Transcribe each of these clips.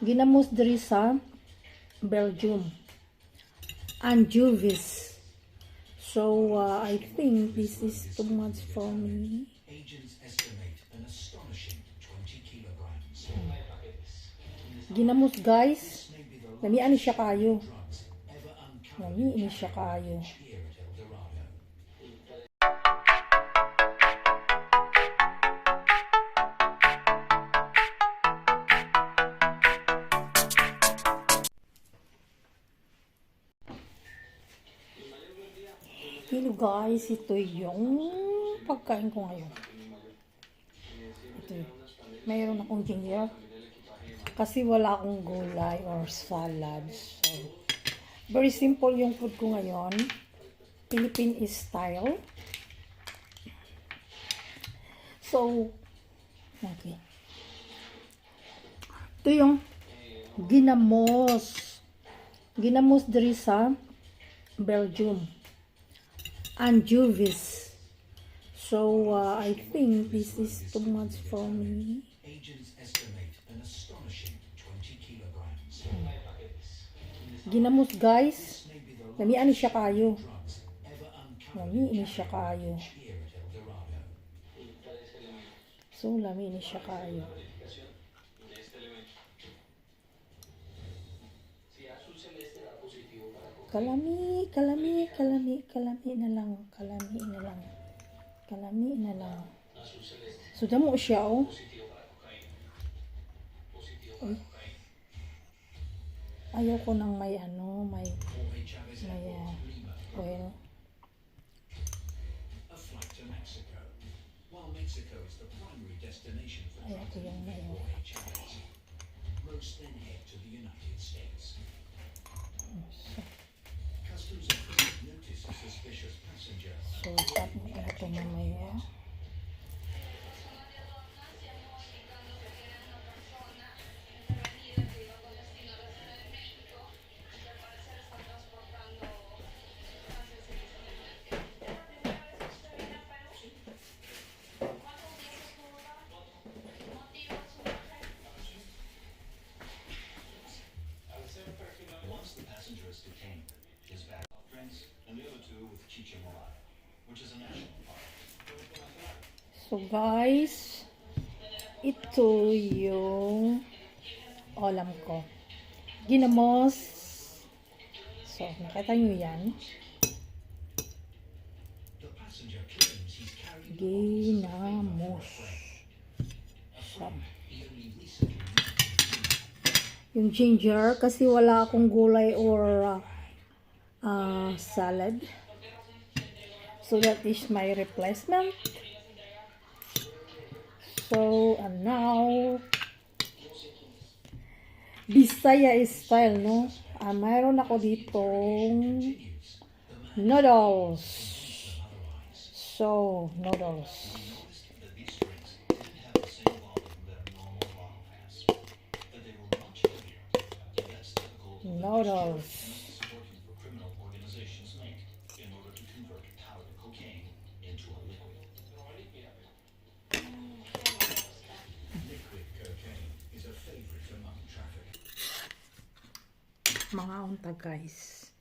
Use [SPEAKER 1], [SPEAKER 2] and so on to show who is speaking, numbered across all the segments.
[SPEAKER 1] Ginamos diri sa Belgium. Anchovies. So, I think this is too much for me.
[SPEAKER 2] Agents estimate an astonishing 20 kilograms.
[SPEAKER 1] Ginamos, guys.
[SPEAKER 2] This may be the
[SPEAKER 1] Lamian siya kayo.
[SPEAKER 2] drugs ever uncovered
[SPEAKER 1] Lamian siya kayo.
[SPEAKER 2] here at El Dorado.
[SPEAKER 1] Hello guys, ito yung pagkain ko ngayon. Ito yun. Mayroon akong ginger. Kasi wala akong gulay or salad. So, very simple yung food ko ngayon. Philippine style. So, okay. Ito yung ginamos. Ginamos diri sa Belgium. Anchovies. So, I think this is too much for me.
[SPEAKER 2] Agents estimate an astonishing 20 kilograms.
[SPEAKER 1] Ginamos, guys.
[SPEAKER 2] This may be the
[SPEAKER 1] Lamian siya kayo.
[SPEAKER 2] drugs ever uncovered
[SPEAKER 1] Lamian siya kayo.
[SPEAKER 2] here at El Dorado.
[SPEAKER 1] So, lamian siya kayo. Kalami, kalami, kalami, kalami na lang. Kalami na lang. Kalami na lang. So, damo siya, oh. Uy. Ayaw ko ng may oil.
[SPEAKER 2] A flight to Mexico. While Mexico is the primary destination for
[SPEAKER 1] Ayaw ko yung may oil.
[SPEAKER 2] Jorge Chavez, most then head to the United States. Customs officers notice a suspicious passenger.
[SPEAKER 1] So, tap mo ito mamaya.
[SPEAKER 2] Once the passenger is detained, his bag drinks, and the other two with Chicha Morada, which is a national park.
[SPEAKER 1] So, guys, ito yung ulam ko. Ginamos. So, nakita nyo yan.
[SPEAKER 2] The passenger claims he's carrying
[SPEAKER 1] Ginamos. So,
[SPEAKER 2] he only recently
[SPEAKER 1] yung ginger, kasi wala akong gulay or salad. So, that is my replacement. So, and now, Bisaya style, no? Mayroon ako ditong noodles. So, noodles.
[SPEAKER 2] that these drinks didn't have the same volume that a normal bottle has, but they were much heavier. That's typical of
[SPEAKER 1] Noodles.
[SPEAKER 2] working for criminal organizations make in order to convert powder cocaine into a liquid. Liquid cocaine is a favorite among traffickers.
[SPEAKER 1] Mga unta, guys.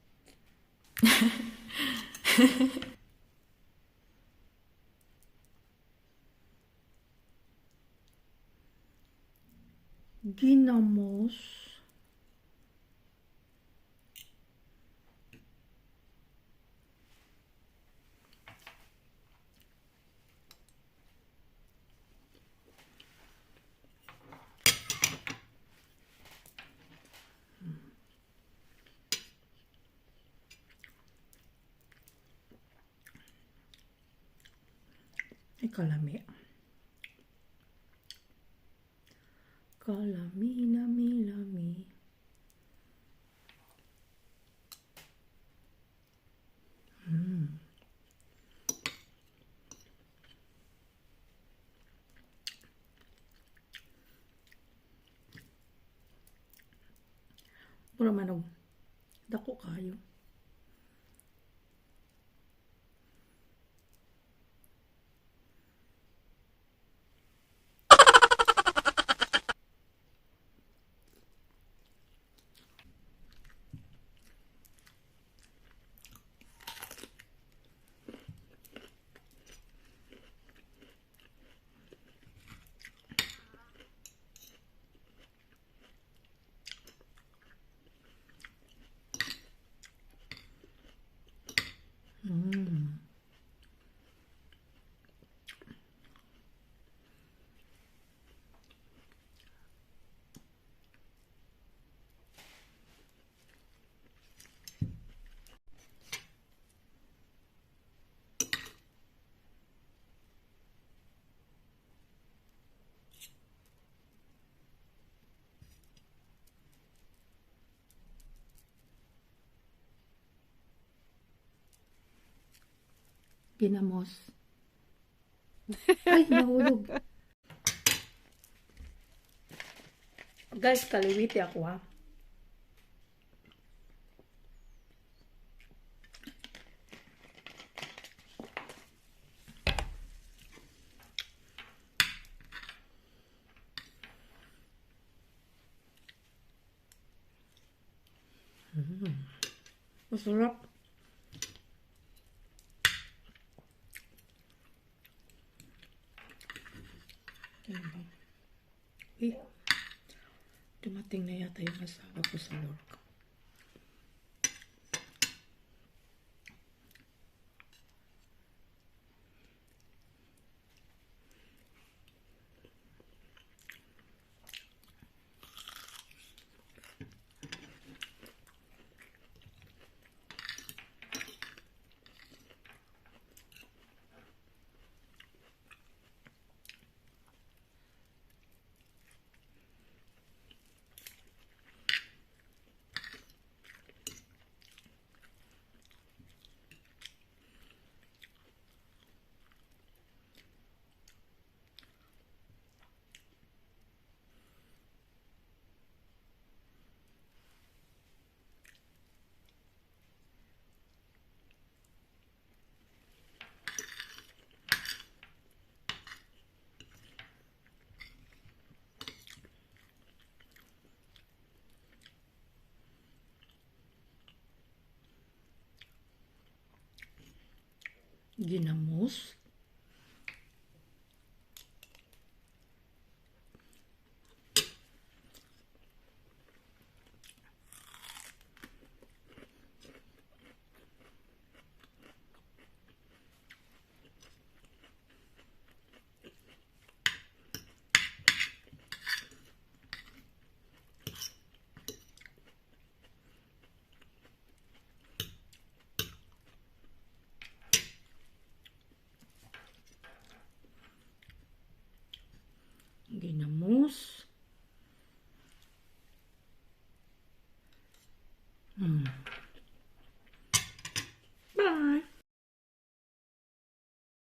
[SPEAKER 1] Ginamos. Ay, kalami. Kalami, lami, lami. Pura manog. Dako kayo. Ginamos. Ay, nahulog. Guys, kaliwiti ako ha. Masarap. Yan ba? Eh, dumating na yata yung asawa ko sa work. Ginamos. Ginamos.